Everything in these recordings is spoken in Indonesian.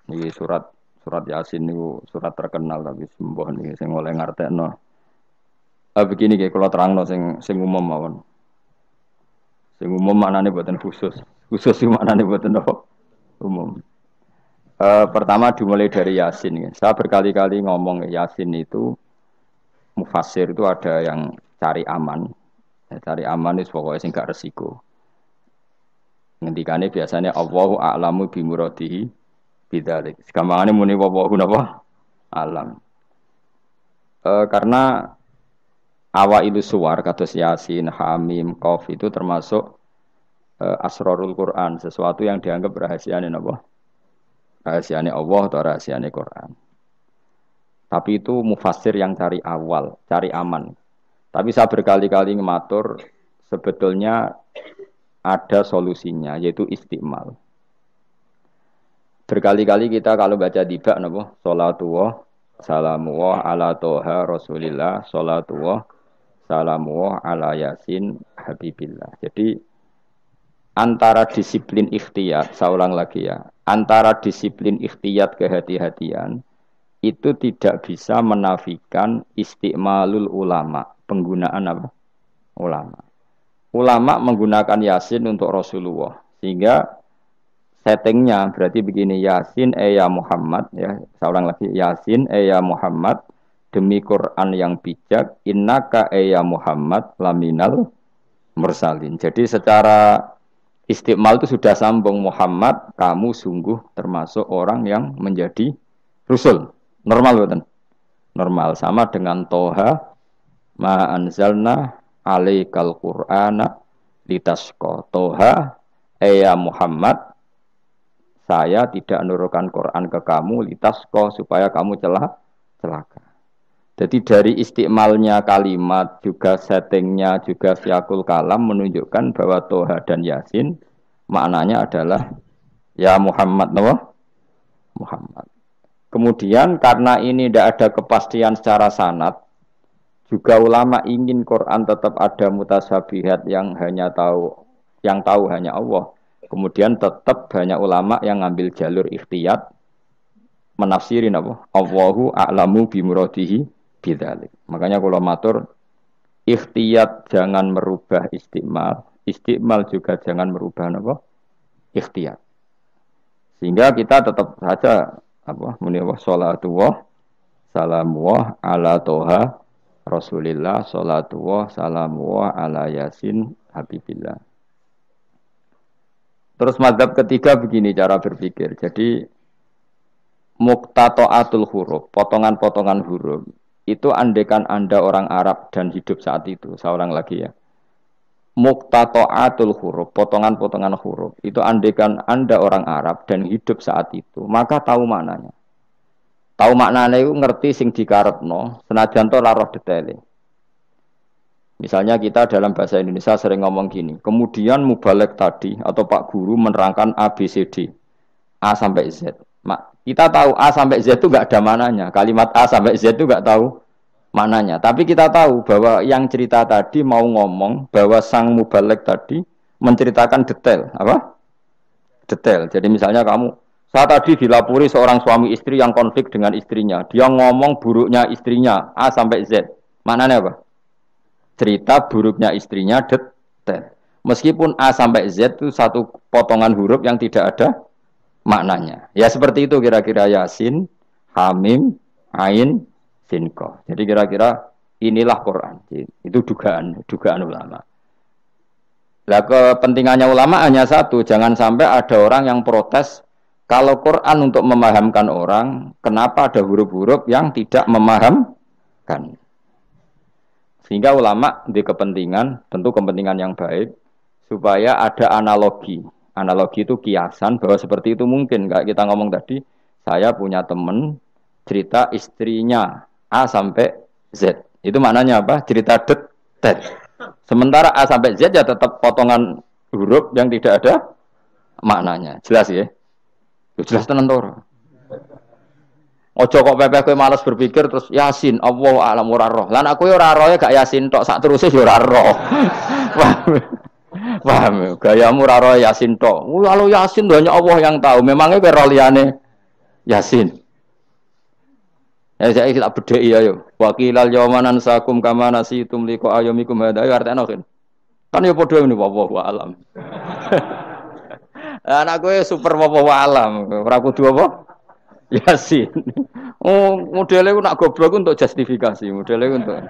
Iki surat Yasin niku surat terkenal tapi sembuh niki sing oleh ngartekno. Begini nggih kula terangno sing umum mawon. Sing umum maknane boten khusus. Khusus sing maknane boten apa? Umum. Pertama dimulai dari Yasin. Ya. Saya berkali-kali ngomong Yasin itu mufassir itu ada yang cari aman. Ya, cari aman itu pokoknya sing gak resiko. Ngendikane biasanya Allahu a'lamu bi muradihi bidzalik. Gampangane muni wallahu napa? Alam. Karena awal itu suar kados Yasin, Hamim, Qaf itu termasuk asrarul Quran, sesuatu yang dianggap rahasiane napa? Rahasiane Allah atau rahasiane Quran. Tapi itu mufassir yang cari awal, cari aman. Tapi saya berkali-kali ngematur sebetulnya ada solusinya yaitu istiqmal. Berkali-kali kita kalau baca tiba napa? Salatullah salamullah ala toha rasulillah salatullah salamullah ala yasin habibillah. Jadi antara disiplin ikhtiyat, saya ulang lagi ya, antara disiplin ikhtiyat kehati-hatian itu tidak bisa menafikan istiqmalul ulama, penggunaan apa? Ulama. Ulama menggunakan Yasin untuk Rasulullah, sehingga settingnya berarti begini, Yasin ya Muhammad, ya, saya ulang lagi, Yasin ya Muhammad, demi Quran yang bijak, innaka ya Muhammad laminal mursalin. Jadi secara istiqmal itu sudah sambung, Muhammad, kamu sungguh termasuk orang yang menjadi Rasul. Normal betul. Normal sama dengan Toha ma anzalna alaikal Qur'ana litasqa. Toha ya Muhammad, saya tidak menurunkan Quran ke kamu litasqa supaya kamu celaka. Jadi dari istiqmalnya kalimat juga settingnya juga siakul kalam menunjukkan bahwa Toha dan Yasin maknanya adalah ya Muhammad, Muhammad. Kemudian karena ini tidak ada kepastian secara sanad, juga ulama ingin Quran tetap ada mutasyabihat yang tahu hanya Allah. Kemudian tetap banyak ulama yang ngambil jalur ikhtiyat menafsirin apa? Allahu a'lamu bimuradihi bidzalik. Makanya kalau matur ikhtiyat jangan merubah istiqmal, istiqmal juga jangan merubah apa? Ikhtiyat. Sehingga kita tetap saja muni sholatullah salamullah ala toha rasulillah sholatullah salamullah ala yasin habibillah. Terus mazhab ketiga begini cara berpikir. Jadi muqtata'atul huruf, potongan-potongan huruf itu andekan Anda orang Arab dan hidup saat itu, saya ulang lagi ya. Muqtata'atul huruf, potongan-potongan huruf itu andekan Anda orang Arab dan hidup saat itu, maka tahu maknanya. Tahu maknanya itu ngerti sing dikarepno, senajan to ora roh detaile. Misalnya kita dalam bahasa Indonesia sering ngomong gini, kemudian mubalek tadi atau Pak Guru menerangkan A, B, C, D, A sampai Z. Kita tahu A sampai Z itu enggak ada maknanya. Kalimat A sampai Z itu enggak tahu maknanya. Tapi kita tahu bahwa yang cerita tadi mau ngomong bahwa sang mubalek tadi menceritakan detail. Apa? Detail. Jadi misalnya saya tadi dilapori seorang suami istri yang konflik dengan istrinya. Dia ngomong buruknya istrinya A sampai Z. Maknanya apa? Cerita buruknya istrinya detail. Meskipun A sampai Z itu satu potongan huruf yang tidak ada maknanya. Ya seperti itu kira-kira Yasin, Hamim, Ain, Sinko. Jadi kira-kira inilah Quran. Itu dugaan ulama. Nah, kepentingannya ulama hanya satu, jangan sampai ada orang yang protes kalau Quran untuk memahamkan orang, kenapa ada huruf-huruf yang tidak memahamkan? Sehingga ulama di kepentingan, tentu kepentingan yang baik, supaya ada analogi. Analogi itu kiasan bahwa seperti itu mungkin. Kayak kita ngomong tadi, saya punya teman cerita istrinya A sampai Z. Itu maknanya apa? Cerita detail. Sementara A sampai Z ya tetap potongan huruf yang tidak ada maknanya. Jelas ya? Jelas tenan to. Ojo kok pepeh kowe malas berpikir terus Yasin Allahu a'lam ora roh. Lan aku yo ora roh gak Yasin tok sak teruse yo ora roh. Paham? Gayamu ora roh Yasin tok. Kalau Yasin hanya Allah yang tahu. Memangnya kowe roh liyane Yasin. Ya saya tak bedheki ayo. Wakilal yawmanan sakum kama nasitum liqa ayyamikum hadza ayo artine kan. Kan ya padha ngene wallahu alam. Anak gue super wallahu alam. Ora kudu apa? Yasin. Oh, modelnya nak goblok untuk justifikasi, modelnya untuk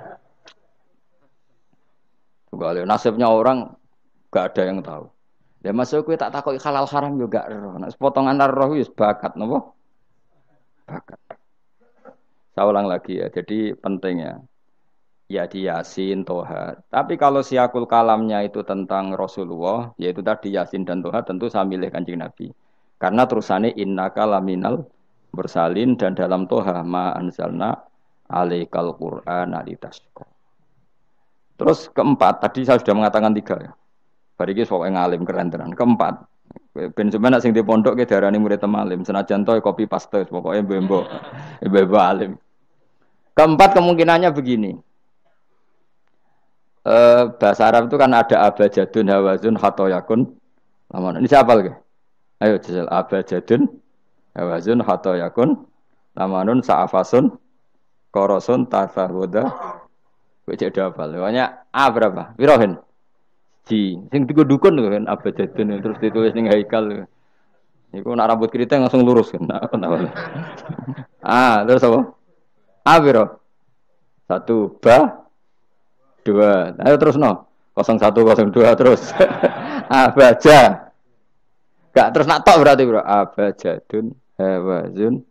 Tunggal nasibnya orang gak ada yang tahu. Ya masuk gue tak takut halal haram juga. Nah, potongan roh itu bakat, nopo? Bakat. Saya ulang lagi ya. Jadi pentingnya ya di Yasin, Toha. Tapi kalau siakul kalamnya itu tentang Rasulullah, yaitu tadi Yasin dan Toha, tentu saya milih Kanjeng Nabi. Karena terusannya innaka laminal mursalin dan dalam Toha ma anzalna alaikal Qur'ana litasqa. Terus keempat, tadi saya sudah mengatakan 3 ya. Bariki sok ngalim keren tenan. Keempat, ben sampeyan sing di pondok ke darani murid temalim, senajan to copy paste pokoke mbembo. Mbembo alim. Keempat kemungkinannya begini. Bahasa Arab itu kan ada abajadun hawazun khatoyakun. Lamun ini siapa lagi? Ayo jajal abajadun hawazun khatoyakun. Lamanun sa'afasun korosun tasarwuda. Kowe cek hafal. Pokoknya A berapa? Wirohin. Ji, sing dukun kan abajadun terus ditulis ning haikal. Iku nak rambut keriting langsung lurus kan. Terus apa? A piro? 1 ba 2. Ayo terus no. 0102 terus. Abaja. Gak terus nak tok berarti bro. Abajadun hawazun.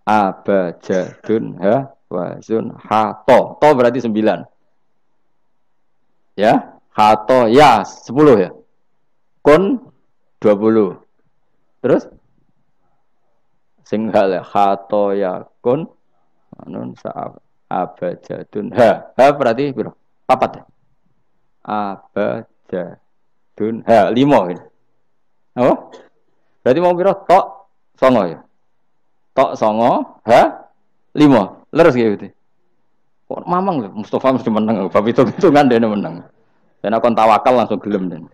Abajadun hawazun hato. To berarti 9. Ya, hato ya 10 ya. Kun 20. Terus sing hal hato ya kun anun sa'ab abajadun berarti biro papat ya abajadun 5 ini oh berarti mau biro tok 9 ya tok 9 5 leres gitu kok mamang lho Mustafa mesti menang bab hitung-hitungan dene menang dan aku tawakal langsung gelem den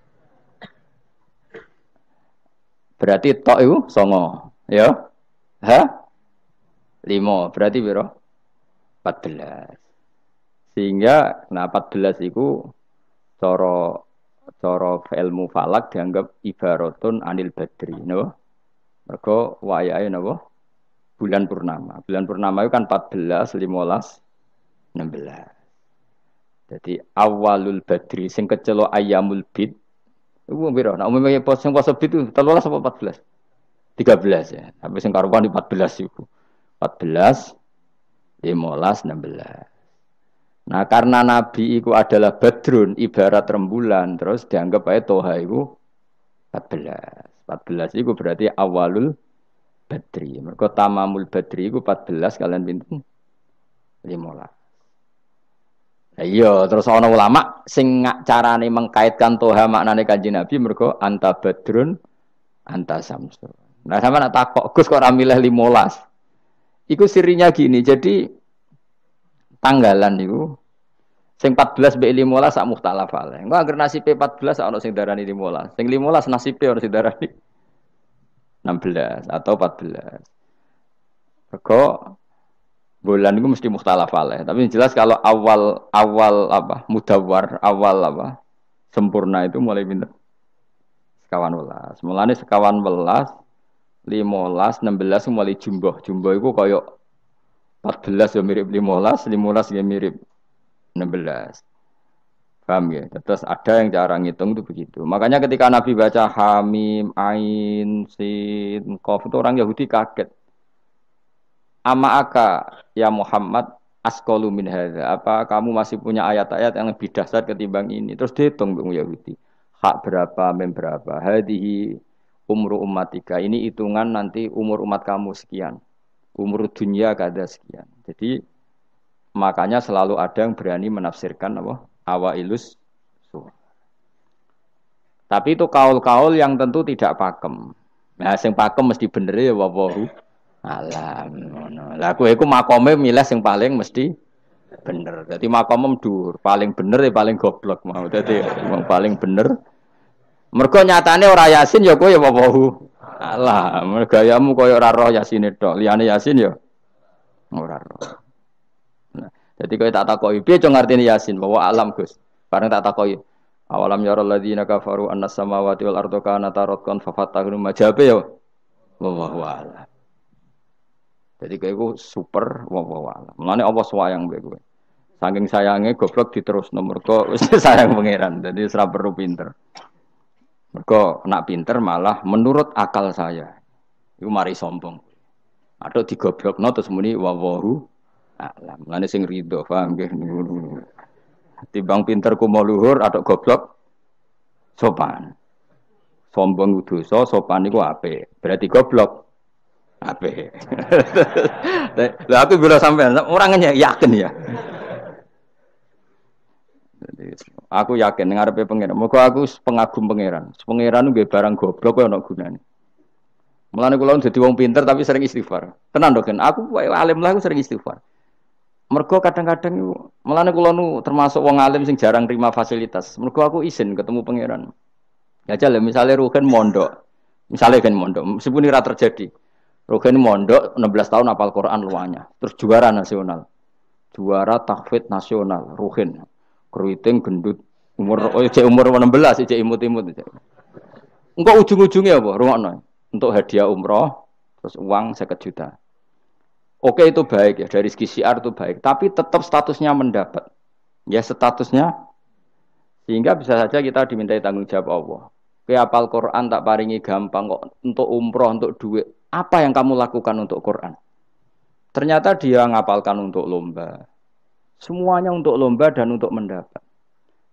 berarti tok itu 9 ya 5 berarti biro 14. Sehingga 14 itu cara ilmu falak dianggap ibaratun anil badri, no? Mergo wayahe napa? Bulan purnama. Bulan purnama itu kan 14, 15, 16. Jadi awalul badri sing kecelo ayamul bid. Iku piro? Nek umumnya poso bid itu 13 apa 14? 13 ya. Tapi sing karuan 14 iku. 14 15, 16. Nah karena Nabi itu adalah badrun ibarat rembulan terus dianggap aja toha itu 14. 14 itu berarti awalul badri. Mereka tamamul badri itu 14 kalian pinten 15. Nah, iya terus ana ulama sing carane mengkaitkan toha maknane Kanjeng Nabi mereka anta badrun anta samsun. Nah sama nak takok Gus kok ora milih 15. Iku sirinya gini, jadi tanggalan itu sing 14 mbek 15 sak mukhtalaf ale. Engko anggere nasibe 14 ana sing darani 15. Sing 15 nasibe ana sing darani 16 atau 14. Mergo bulan itu mesti mukhtalaf ale. Tapi jelas kalau awal apa? Mudawwar, awal apa? Sempurna itu mulai pinten? Sekawan welas. Mulane sekawan welas 15, 16 mulai jumbo. Jumbo itu kaya 14 ya mirip 15, 15 ya mirip 16. Paham ya? Terus ada yang cara ngitung itu begitu. Makanya ketika Nabi baca Hamim, Ain, Sin, Qaf itu orang Yahudi kaget. Ama aka ya Muhammad asqalu min hadza. Apa kamu masih punya ayat-ayat yang lebih dahsyat ketimbang ini? Terus dihitung Bung Yahudi. Hak berapa, mem berapa? Hadihi umru ummatika. Ini hitungan nanti umur umat kamu sekian. Umur dunia kada sekian. Jadi makanya selalu ada yang berani menafsirkan apa? Awailus suwar. Tapi itu kaul-kaul yang tentu tidak pakem. Nah, sing pakem mesti bener ya wallahu alam. Lah kowe iku makome milih sing paling mesti bener. Dadi makome dhuwur, paling bener ya paling goblok mau. Dadi paling bener Mergo nyatane ora Yasin ya kowe ya wawahu. Alah, gayamu koyo ora roh Yasin tok. Liyane Yasin ya ora roh. Nah, jadi kowe tak takoki piye cung artine Yasin bahwa alam Gus. Bareng tak takoki awalam yarul ladzina kafaru annas samawati wal ardu kanata ratqan fafatahum majabe ya wallahu a'lam. Jadi kowe iku super wallahu a'lam. Mulane apa swayang mbek kowe. Saking sayange goblok diterusno mergo wis sayang pangeran. Jadi ora perlu pinter. Mergo nak pinter malah menurut akal saya. Iku mari sombong. Atau digoblokno terus muni wallahu a'lam. Mulane sing rido, paham nggih. Timbang pinter ku mau luhur atau goblok sopan. Sombong dosa, sopan iku apik. Berarti goblok apik. Lah aku bila sampean orangnya yakin ya. Aku yakin ngarepe pangeran. Muga aku pengagum pangeran. Pangeran nggih barang goblok kok ana gunane. Mulane kula dadi wong pinter tapi sering istighfar. Tenan to, aku alim lah aku sering istighfar. Mergo kadang-kadang mulane kula nu termasuk wong alim sing jarang terima fasilitas. Mergo aku izin ketemu pangeran. Ya jale misale Rugen mondok. Misale kan mondok, meskipun ora terjadi. Rugen mondok 16 tahun hafal Quran luanya. Terus juara nasional. Juara tahfidz nasional Rugen. Keriting gendut umur umur 16 cek imut-imut. Engko ujung-ujungnya apa? Rungokno. Untuk hadiah umroh terus uang 50 juta. Oke itu baik ya dari segi syiar itu baik, tapi tetap statusnya mendapat. Ya statusnya sehingga bisa saja kita dimintai tanggung jawab Allah. Kowe hafal Quran tak paringi gampang kok untuk umroh, untuk duit. Apa yang kamu lakukan untuk Quran? Ternyata dia ngapalkan untuk lomba. Semuanya untuk lomba dan untuk mendapat.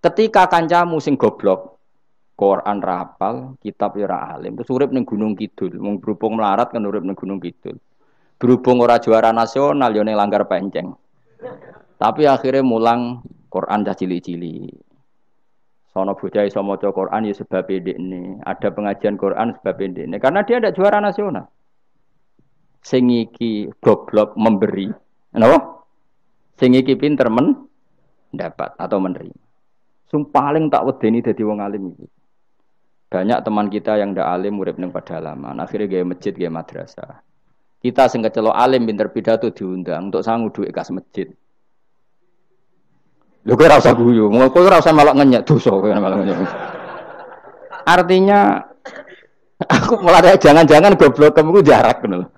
Ketika kancamu sing goblok, Quran rapal, kitab ya ora alim, terus urip ning Gunung Kidul, mung berhubung melarat kan urip ning Gunung Kidul. Berhubung ora juara nasional yo ning Langgar Penceng. Tapi akhirnya mulang Quran cah cilik-cilik. Sono bocah iso maca Quran ya sebab ndekne. Ada pengajian Quran sebab ndekne karena dia ada juara nasional. Sing iki goblok memberi. Napa? Sing iki pinter mendapat atau menerima. Sing paling tak wedeni dadi wong alim iki. Banyak teman kita yang ndak alim urip ning pedalaman, akhirnya gawe masjid, gawe madrasah. Kita sing kecelok alim pinter pidato diundang untuk sangu dhuwit kas masjid. Lho kowe ora usah guyu, kowe ora usah melok ngenyek dosa kowe melok ngenyek. Artinya aku malah jangan-jangan goblok kamu jarak ngono.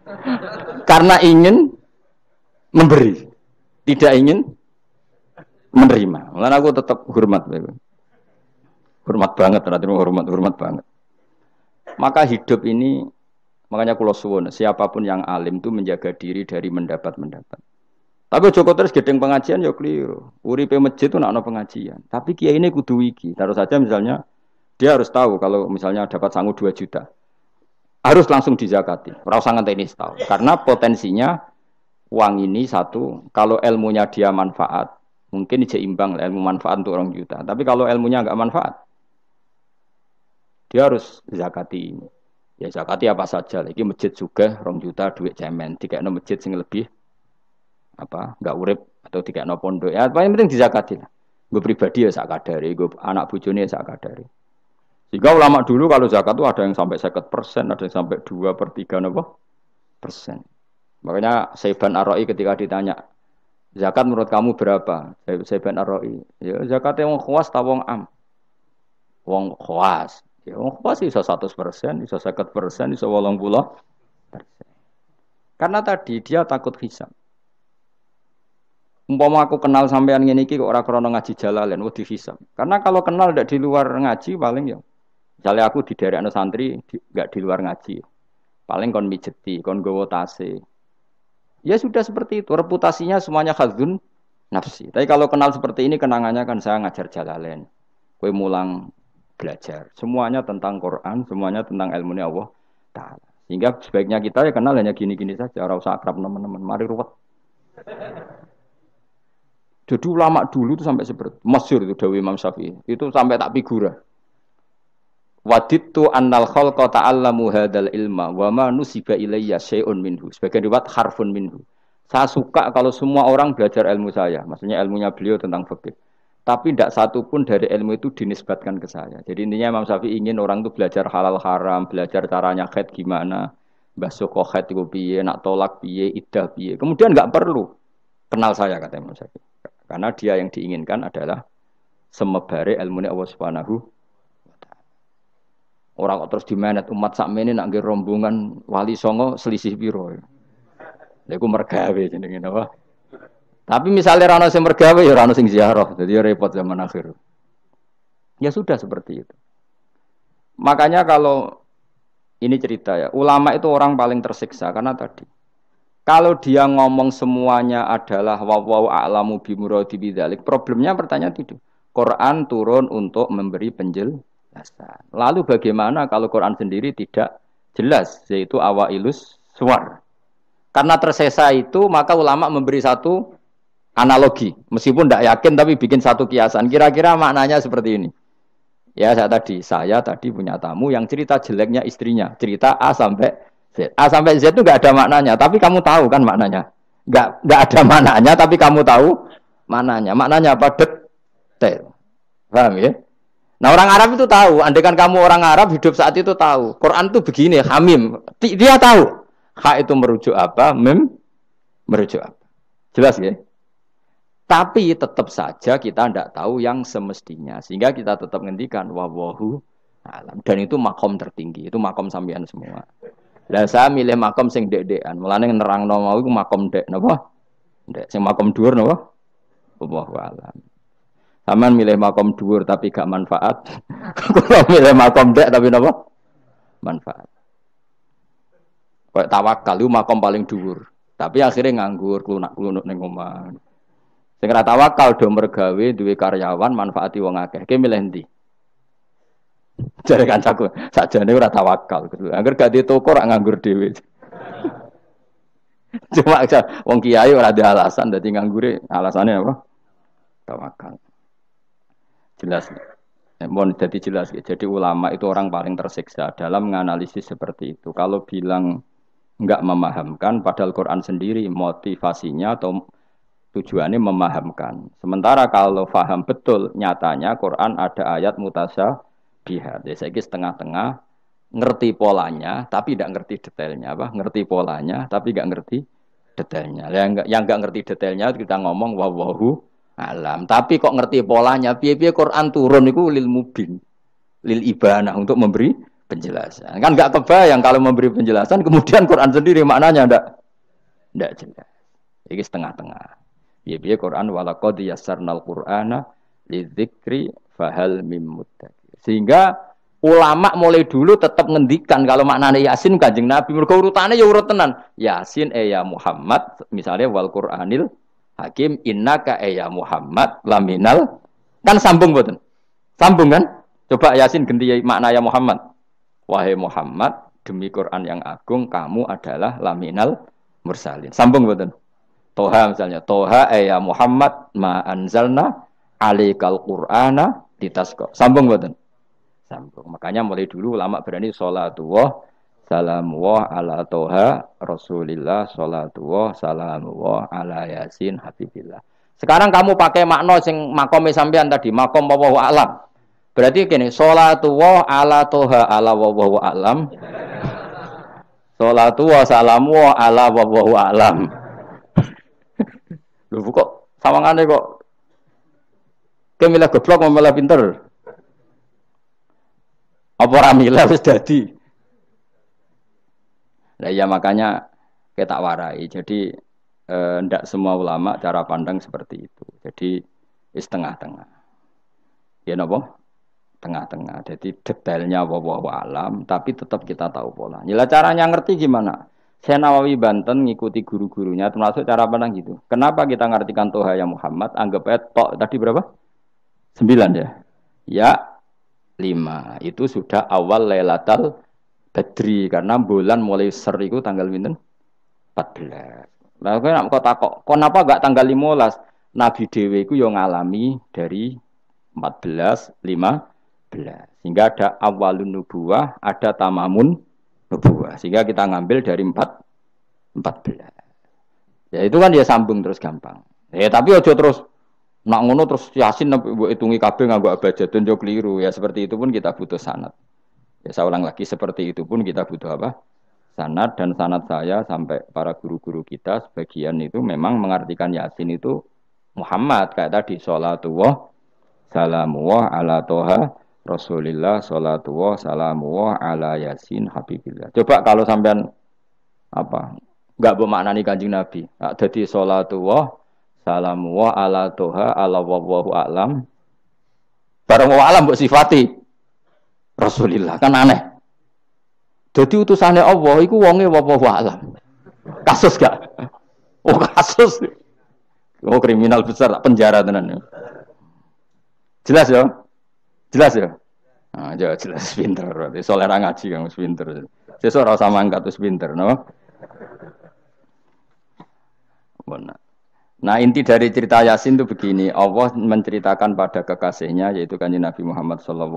Karena ingin memberi, tidak ingin menerima. Mulane aku tetap hormat. Hormat banget, hormat banget. Maka hidup ini, makanya kula suwun, siapapun yang alim itu menjaga diri dari mendapat. Tapi Joko terus gedeng pengajian ya keliru. Uripe masjid itu nak ono pengajian. Tapi kiai ini kudu iki. Taruh saja misalnya dia harus tahu kalau misalnya dapat sangu 2 juta. Harus langsung dizakati. Ora usah ngenteni setahun. Karena potensinya uang ini satu, kalau ilmunya dia manfaat, mungkin seimbang ilmu manfaat untuk orang juta. Tapi kalau ilmunya enggak manfaat, dia harus zakati ini. Ya zakati apa saja. Lagi masjid juga 2 juta duit cemen. Dikekno masjid sing lebih apa enggak urip atau dikekno pondok. Ya paling penting dizakati lah. Gue pribadi ya sak kadare, gue anak bojone ya sak kadare. Sehingga ulama dulu kalau zakat itu ada yang sampai 50%, ada yang sampai 2/3 persen. Makanya Saiban Ar-Ra'i ketika ditanya, zakat menurut kamu berapa? Saiban Ar-Ra'i, ya zakatnya wong khawas ta wong am? Wong khawas. Ya wong khawas iso 100%, iso 50%, iso 80%. Karena tadi dia takut hisab. Umpama aku kenal sampean ngene iki kok ora krana ngaji Jalalain wedi hisab. Karena kalau kenal ndak di luar ngaji paling ya. Misalnya aku di daerah santri enggak di luar ngaji. Paling kon mijeti, kon gowo tase. Ya sudah seperti itu, reputasinya semuanya khadzun nafsi. Tapi kalau kenal seperti ini kenangannya kan saya ngajar Jalalain. Kowe mulang belajar. Semuanya tentang Quran, semuanya tentang ilmunya Allah Ta'ala. Sehingga sebaiknya kita ya kenal hanya gini-gini saja, ora usah akrab teman-teman. Mari ruwet. Jadi ulama dulu itu sampai seperti masyhur itu Dawi Imam Syafi'i. Itu sampai tak figura. Wadittu annal khalqa ta'allamu hadzal ilma wa ma nusiba ilayya syai'un minhu. Sebagian riwayat harfun minhu. Saya suka kalau semua orang belajar ilmu saya, maksudnya ilmunya beliau tentang fikih. Tapi tidak satu pun dari ilmu itu dinisbatkan ke saya. Jadi intinya Imam Syafi'i ingin orang itu belajar halal haram, belajar caranya haid gimana, basuh haid itu piye, nak tolak piye, iddah piye. Kemudian nggak perlu kenal saya kata Imam Syafi'i. Karena dia yang diinginkan adalah semebare ilmu Allah Subhanahu wa taala. Orang kok terus dimenet umat sakmene nak nggih rombongan wali songo selisih piro. Lha iku mergawe jenenge napa? Tapi misalnya rano sing mergawe ya rano sing ziarah, jadi repot zaman akhir. Ya sudah seperti itu. Makanya kalau ini cerita ya, ulama itu orang paling tersiksa karena tadi kalau dia ngomong semuanya adalah wallahu a'lamu bimuradi bidzalik, problemnya pertanyaan itu. Quran turun untuk memberi penjelasan. Lalu bagaimana kalau Quran sendiri tidak jelas, yaitu awailus suwar. Karena tersesa itu maka ulama memberi satu analogi, meskipun tidak yakin tapi bikin satu kiasan. Kira-kira maknanya seperti ini. Ya saya tadi punya tamu yang cerita jeleknya istrinya, cerita A sampai Z. A sampai Z itu nggak ada maknanya, tapi kamu tahu kan maknanya. Nggak ada maknanya, tapi kamu tahu maknanya. Maknanya apa? Detail. Paham ya? Nah orang Arab itu tahu. Andaikan kamu orang Arab hidup saat itu tahu. Quran itu begini, hamim. Dia tahu. Ha itu merujuk apa? Mem merujuk apa? Jelas ya? Tapi tetap saja kita tidak tahu yang semestinya. Sehingga kita tetap ngendikan wallahu alam. Dan itu makom tertinggi. Itu makom sampean semua. Lah saya milih makom sing dek-dekan. Mulane nerangno mau iku makom dek napa? Dek sing makom dhuwur napa? Wallahu alam. Saman milih makom dhuwur tapi gak manfaat. Kalau milih makom dek tapi napa? Manfaat. Kayak tawakal itu makom paling dhuwur. Tapi akhirnya nganggur, klunak-klunuk ning omah. Sing ora tawakal do mergawe duwe karyawan manfaati wong akeh. Ki milih ndi? Jare kancaku, sakjane ora tawakal gitu. Angger gak di toko ora nganggur dhewe. Cuma wong kiai ora ada alasan dadi nganggure, alasane apa? Tawakal. Jelas. Mohon jadi jelas. Jadi ulama itu orang paling tersiksa dalam menganalisis seperti itu. Kalau bilang enggak memahamkan padahal Quran sendiri motivasinya atau tujuannya memahamkan. Sementara kalau faham betul, nyatanya Quran ada ayat mutasyabihat. Jadi saya setengah-tengah ngerti polanya, tapi tidak ngerti detailnya. Apa? Ngerti polanya, tapi tidak ngerti detailnya. Yang nggak ngerti detailnya kita ngomong wallahu alam. Tapi kok ngerti polanya? Piye-piye Quran turun itu lil mubin, lil ibanah untuk memberi penjelasan. Kan nggak kebayang kalau memberi penjelasan, kemudian Quran sendiri maknanya tidak jelas. Ini setengah-tengah. Ya Quran walaqad yassarnal Qur'ana lidzikri fahal mim muddakir. Sehingga ulama mulai dulu tetap ngendikan kalau maknanya Yasin Kanjeng Nabi mergo urutane ya urut tenan. Yasin ya Muhammad misalnya wal Qur'anil Hakim innaka ya Muhammad laminal kan sambung mboten? Sambung kan? Coba Yasin ganti makna ya Muhammad. Wahai Muhammad demi Quran yang agung kamu adalah laminal mursalin. Sambung mboten? Toha misalnya, Toha ya Muhammad ma anzalna alaikal Qur'ana ditasqa. Sambung mboten? Sambung. Makanya mulai dulu ulama berani sholatullah salamullah ala Toha Rasulillah sholatullah salamullah ala Yasin Habibillah. Sekarang kamu pakai makna sing makome sampean tadi, makom wallahu alam. Berarti gini, sholatullah ala Toha ala wallahu alam. Sholatullah salamullah ala wallahu alam. Lho kok sawangane kok kemilah goblok malah pinter. Apa ora milah wis dadi. Nah ya makanya kita warai. Jadi ndak semua ulama cara pandang seperti itu. Jadi setengah-tengah. Ya napa? Tengah-tengah. Jadi detailnya wallahu alam tapi tetap kita tahu pola. Nila caranya ngerti gimana? Saya Nawawi Banten ngikuti guru-gurunya termasuk cara pandang gitu. Kenapa kita ngartikan Toha ya Muhammad? Anggap aja tok tadi berapa? 9 ya. Ya 5. Itu sudah awal Lailatul Badri karena bulan mulai ser itu tanggal pinten? 14. Lah kok takok, kenapa enggak tanggal 15? Nabi dhewe iku yo ngalami dari 14 15. Sehingga ada awalun nubuwah, ada tamamun nubuwah. Sehingga kita ngambil dari 14. Ya itu kan dia sambung terus gampang. Ya tapi ojo terus Nak ngono terus Yasin mbok hitungi kabeh nganggo abjadun yo keliru. Ya seperti itu pun kita butuh sanad. Ya saya ulang lagi seperti itu pun kita butuh apa? Sanad dan sanad saya sampai para guru-guru kita sebagian itu memang mengartikan Yasin itu Muhammad kayak tadi sholatullah salamullah ala toha Rasulillah sholatullah salamullah ala Yasin Habibillah. Coba kalau sampean apa enggak bermaknani Kanjeng Nabi. Jadi sholatullah salamullah ala toha ala wallahu a'lam. Barang wa alam mbok sifati Rasulillah kan aneh. Jadi utusannya Allah iku wonge wallahu a'lam. Kasus gak? Oh kasus. Oh kriminal besar penjara tenan. Jelas ya? Jelas ya? Nah, jelas pinter. Soalnya orang ngaji kan pinter. Sesuk ora sama angkat terus pinter, no? Benar. Nah inti dari cerita Yasin itu begini, Allah menceritakan pada kekasihnya yaitu Kanjeng Nabi Muhammad SAW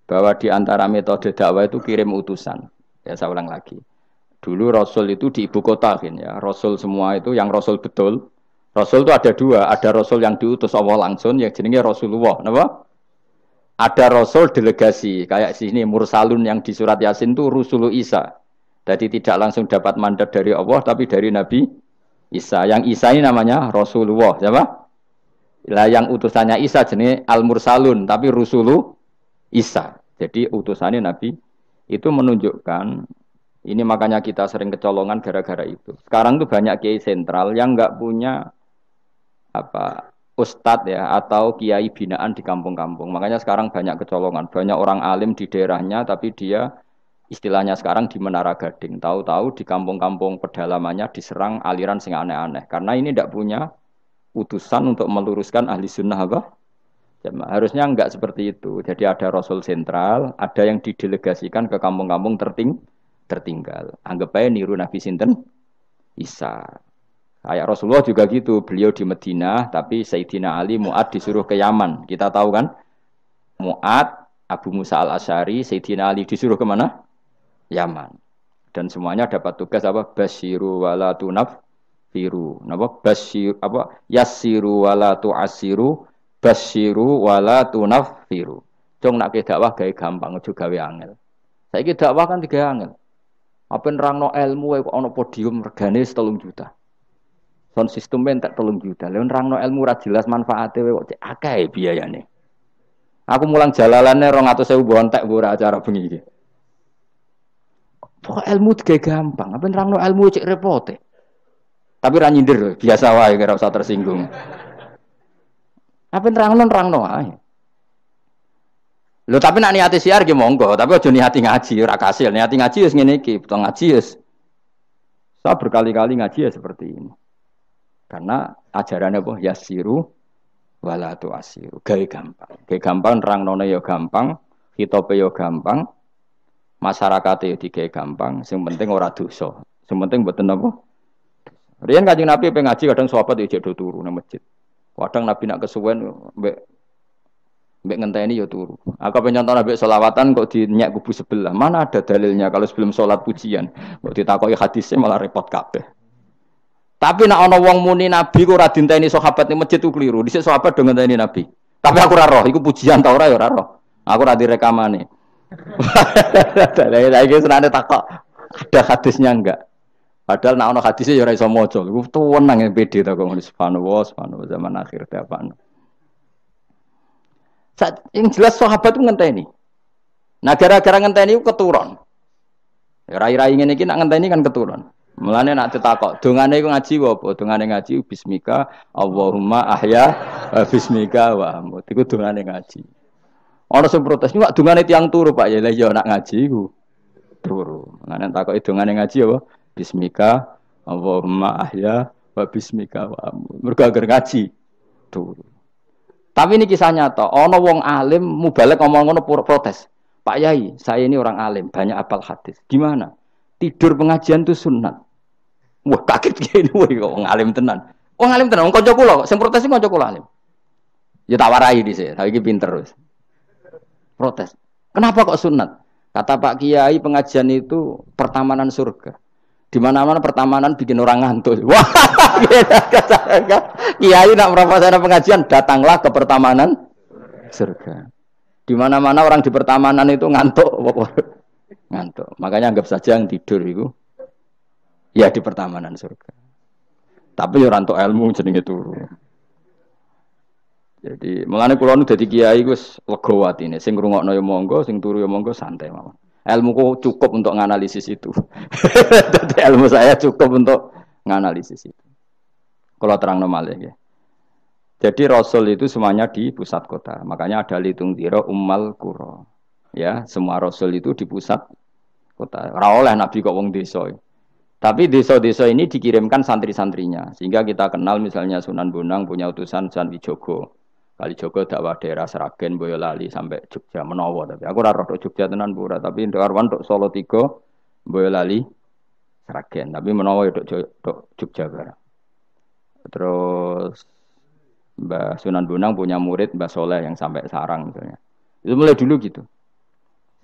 bahwa di antara metode dakwah itu kirim utusan. Ya saya ulang lagi. Dulu Rasul itu di ibu kota kan ya. Rasul semua itu yang Rasul betul. Rasul itu ada dua, ada Rasul yang diutus Allah langsung yang jenenge Rasulullah, napa? Ada Rasul delegasi kayak sini Mursalun yang di surat Yasin itu Rusulu Isa. Jadi tidak langsung dapat mandat dari Allah tapi dari Nabi Isa. Yang Isa ini namanya Rasulullah, siapa? Lah yang utusannya Isa jenenge Al-Mursalun, tapi Rusulu Isa. Jadi utusannya Nabi itu menunjukkan ini makanya kita sering kecolongan gara-gara itu. Sekarang tuh banyak kiai sentral yang enggak punya apa ustadz ya atau kiai binaan di kampung-kampung. Makanya sekarang banyak kecolongan, banyak orang alim di daerahnya tapi dia istilahnya sekarang di Menara Gading, tahu-tahu di kampung-kampung pedalamannya diserang aliran sing aneh-aneh. Karena ini tidak punya utusan untuk meluruskan ahli sunnah apa? Harusnya enggak seperti itu. Jadi ada Rasul sentral, ada yang didelegasikan ke kampung-kampung tertinggal. Anggap aja niru Nabi Sinten Isa. Kayak Rasulullah juga gitu, beliau di Madinah, tapi Sayyidina Ali Mu'ad disuruh ke Yaman. Kita tahu kan? Mu'ad, Abu Musa al-Asy'ari, Sayyidina Ali disuruh kemana? Yaman. Dan semuanya dapat tugas apa? Basyiru wala tunaffiru. Napa? Basyir apa? Yassiru wala tu'assiru, basyiru wala tunaffiru. Cung nak ke dakwah gawe gampang aja gawe angel. Saiki dakwah kan digawe angel. Apa nerangno ilmu kok ana podium regane 3 juta. Sound system entek 3 juta. Lha nerangno ilmu ora jelas manfaate kok akeh biayane. Aku mulang jalalane 200.000 bontek ora acara bengi iki. Pokok ilmu digawe gampang, apa nerangno ilmu cek repote. Tapi ra nyindir, biasa wae ora usah tersinggung. Apa nerangno ae. Lho tapi nak niati siar ki monggo, tapi aja niati ngaji, ora kasil. Niati ngaji wis ngene iki, butuh ngaji wis. Saya berkali-kali ngaji ya seperti ini. Karena ajarannya apa? Yasiru wala tu'asiru. Gawe gampang. Gawe gampang nerangnone ya gampang, khitobe ya gampang. Masyarakat itu digawe gampang, sing penting ora dosa. Sing penting mboten napa? Riyen Kanjeng Nabi pengen ngaji kadang sahabat yo jek do turu nang masjid. Kadang Nabi nak kesuwen mbek ngenteni yo turu. Aku pengen contoh Nabi selawatan kok dinyek kubu sebelah. Mana ada dalilnya kalau sebelum sholat pujian. Kok ditakoki hadisnya malah repot kabeh. Tapi nak ana wong muni Nabi kok ora dinteni sahabat ning masjid ku keliru. Dhisik sahabat do ngenteni Nabi. Tapi aku ora roh, iku pujian ta ora ya ora roh. Aku ora direkamane. Lha iki senane takok ada hadisnya enggak? Padahal nek ana hadisnya ya ora iso maca. Iku tuwenang yang pede ta kok subhanallah zaman akhir ta apa. Yang jelas sahabat itu ngenteni. Nah gara-gara ngenteni itu keturun. Rai-rai ngene iki nak ngenteni kan keturun. Mulane nak ditakok, dongane iku ngaji apa? Dongane ngaji bismika Allahumma ahya bismika wa amut. Iku dongane ngaji. Ana sing protes, "Wak dongane tiyang turu, Pak." Ya iya nak ngaji iku turu. Mulane takoki dongane ngaji apa? Bismika Allahumma ahya wa bismika wa amut. Mergo agar ngaji turu. Tapi ini kisah nyata, ana wong alim mubalek ngomong ngono protes. Pak Yai, saya ini orang alim, banyak hafal hadis. Gimana? Tidur pengajian itu sunat. Wah, kaget gini wong alim tenan. Wong alim tenan, wong kanca kula, sing protes iki kanca kula alim. Ya tak warai dhisik, saiki pinter wis. Protes. Kenapa kok sunat? Kata Pak Kiai pengajian itu pertamanan surga. Di mana-mana pertamanan bikin orang ngantuk. Wah, kiai nak merapat pengajian, datanglah ke pertamanan surga. Di mana-mana orang di pertamanan itu ngantuk, ngantuk. Makanya anggap saja yang tidur itu ya di pertamanan surga. Tapi orang untuk ilmu jenenge turu. Jadi mulane kula nu dadi kiai wis lega atine. Sing ngrungokno ya monggo, sing turu ya monggo santai mawon. Ilmuku cukup untuk menganalisis itu. Jadi ilmu saya cukup untuk menganalisis itu. Kalau terang malih ya. Jadi Rasul itu semuanya di pusat kota. Makanya ada litung tiro ummal qura. Ya, semua Rasul itu di pusat kota. Ora oleh Nabi kok wong desa. Tapi desa-desa ini dikirimkan santri-santrinya. Sehingga kita kenal misalnya Sunan Bonang punya utusan Sunan Wijogo. Kalijogo dakwah daerah Sragen, Boyolali sampai Jogja menawa tapi aku ora roh Jogja tenan pura tapi untuk Arwan untuk Solo 3 Boyolali Sragen tapi menawa untuk Jogja barang. Terus Mbah Sunan Bonang punya murid Mbah Soleh yang sampai Sarang misalnya. Itu mulai dulu gitu.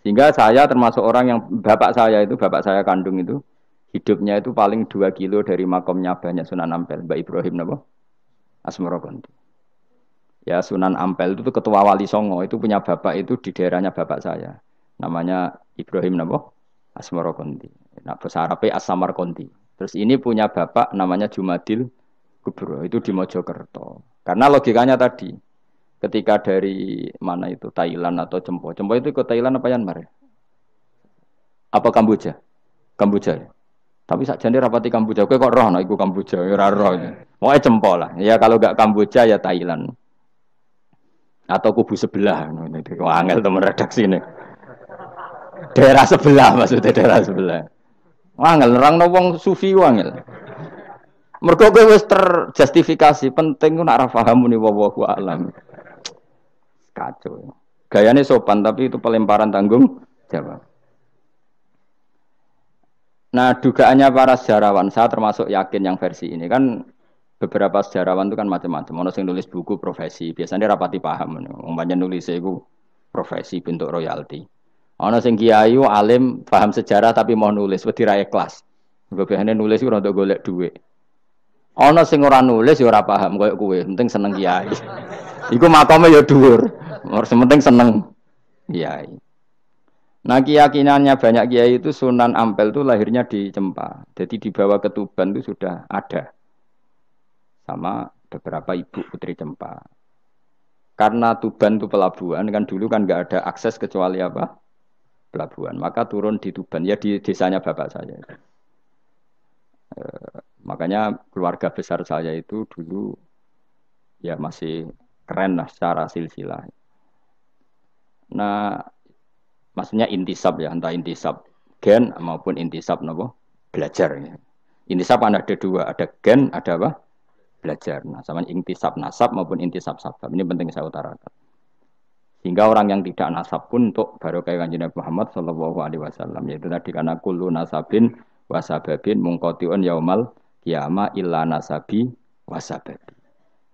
Sehingga saya termasuk orang yang bapak saya kandung itu hidupnya itu paling 2 kilo dari makamnya banyak Sunan Ampel, Mbah Ibrahim napa? Asmara Konti. Ya Sunan Ampel itu ketua wali Songo itu punya bapak itu di daerahnya bapak saya. Namanya Ibrahim napa? Asmara Konti. Nah bahasa Arabnya As-Samar Konti. Terus ini punya bapak namanya Jumadil Kubro itu di Mojokerto. Karena logikanya tadi ketika dari mana itu Thailand atau Cempo. Cempo itu ke Thailand apa Myanmar? Apa Kamboja? Kamboja. Tapi sakjane rapati Kamboja. Kowe kok roh nek iku Kamboja ora roh. Moke Cempo lah. Ya kalau enggak Kamboja ya Thailand. Atau kubu sebelah, angel teman redaksi ini. Daerah sebelah maksudnya daerah sebelah. Angel nerang wong sufi angel. Mergo kowe wis terjustifikasi penting ku nak ra paham muni wallahu alam. Kacau. Gayane sopan tapi itu pelemparan tanggung jawab. Nah, dugaannya para sejarawan, saya termasuk yakin yang versi ini kan beberapa sejarawan itu kan macam-macam. Ono sing nulis buku profesi, biasanya rapati paham. Umpamanya nulis itu profesi bentuk royalti. Ono sing kiai alim paham sejarah tapi mau nulis wedi ra ikhlas. Biasane nulis ora untuk golek duit. Ono sing ora nulis ya ora paham koyo kowe, penting seneng kiai. Iku makame ya dhuwur. Penting seneng kiai. Nah keyakinannya banyak kiai itu Sunan Ampel itu lahirnya di Cempa. Jadi dibawa ke Tuban itu sudah ada. Sama beberapa ibu putri Cempa. Karena Tuban itu pelabuhan kan dulu kan nggak ada akses kecuali apa pelabuhan. Maka turun di Tuban ya di desanya bapak saya. Makanya keluarga besar saya itu dulu ya masih keren lah secara silsilah. Nah maksudnya intisab ya entah intisab gen maupun intisab nopo belajar. Intisab kan ada dua, ada gen ada apa? Belajar. Nah, sama intisab nasab maupun intisab sabab. Ini penting saya utarakan. Sehingga orang yang tidak nasab pun untuk barokah Kanjeng Nabi Muhammad sallallahu alaihi wasallam yaitu tadi karena kullu nasabin wasababin mungqatiun yaumal qiyamah illa nasabi wasababi.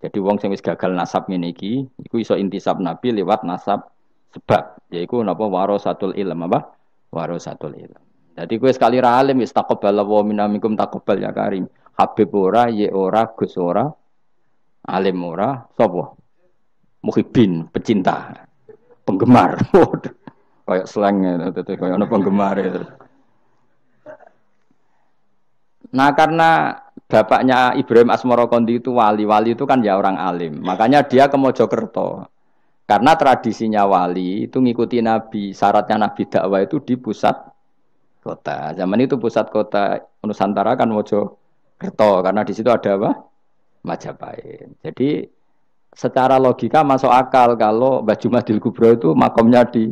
Jadi wong sing wis gagal nasab ngene iki iku iso intisab Nabi lewat nasab sebab yaiku napa warasatul ilm apa? Warasatul ilm. Jadi kowe sekali ra alim wis taqabbalallahu minna minkum taqabbal ya karim. Habib ora, ye ora, Gus ora, alim ora, sapa? Muhibbin, pecinta, penggemar. Kayak slang itu, kayak ana penggemar itu. Nah, karena bapaknya Ibrahim Asmara Konti itu wali itu kan ya orang alim. Makanya dia ke Mojokerto. Karena tradisinya wali itu ngikuti Nabi, syaratnya Nabi dakwah itu di pusat kota. Zaman itu pusat kota Nusantara kan Mojokerto karena di situ ada apa? Majapahit. Jadi secara logika masuk akal kalau Mbah Jumadil Kubro itu makomnya di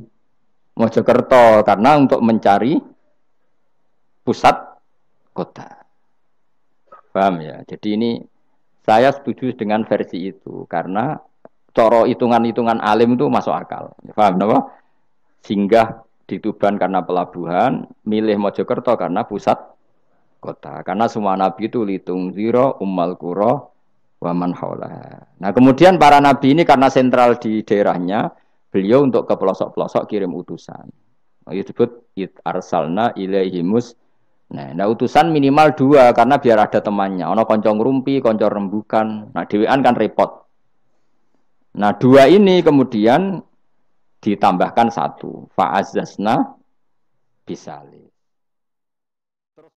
Mojokerto karena untuk mencari pusat kota. Paham ya? Jadi ini saya setuju dengan versi itu karena coro hitungan-hitungan alim itu masuk akal. Paham apa? Singgah di Tuban karena pelabuhan, milih Mojokerto karena pusat kota. Karena semua nabi itu litung ziro, ummal qura, wa man haula. Nah kemudian para nabi ini karena sentral di daerahnya, beliau untuk ke pelosok-pelosok kirim utusan. Itu disebut it arsalna ilaihimus Nah, utusan minimal dua karena biar ada temannya. Ono konco ngrumpi, konco rembukan. Nah, dhewean kan repot. Nah, dua ini kemudian ditambahkan satu. Fa'azzazna bisali.